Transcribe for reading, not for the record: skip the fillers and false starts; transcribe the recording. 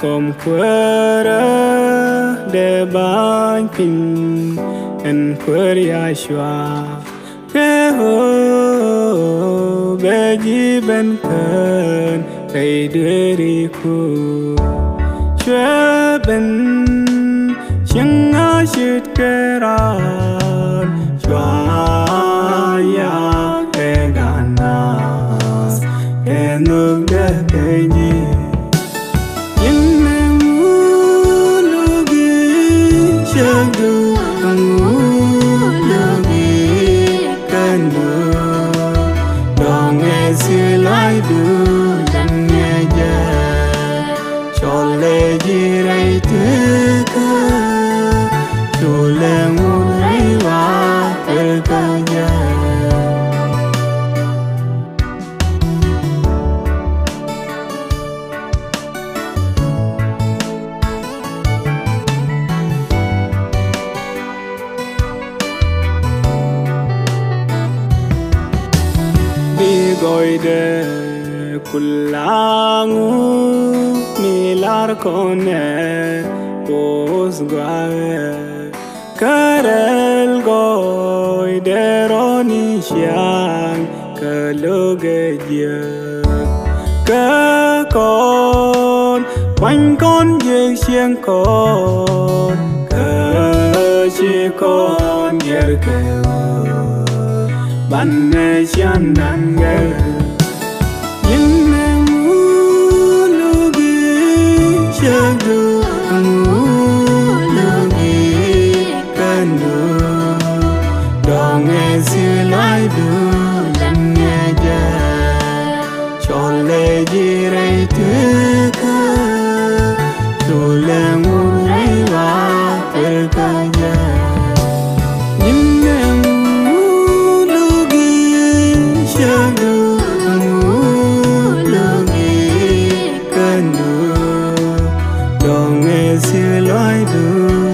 Kom quera de banking and queria shwa ke ho beji ben kan kai deri ku shwa ben chinga shit keran shwa ya ke ganas enuk de keji Cääukdu lagi kandu dong esilai du dan ngeja chole jirai teka chole murai wa terkaja Goi de kulangu milar kone pos guave karel goi de roni siang keluge dia ke con con ye siang con ke chi con yer ke ban ne chan dan ge Cääukdu lagi kandu dong esilai du dan ngeja chole jirai teka chole murai wa terkaja Cääukdu lagi kandu dong esilai du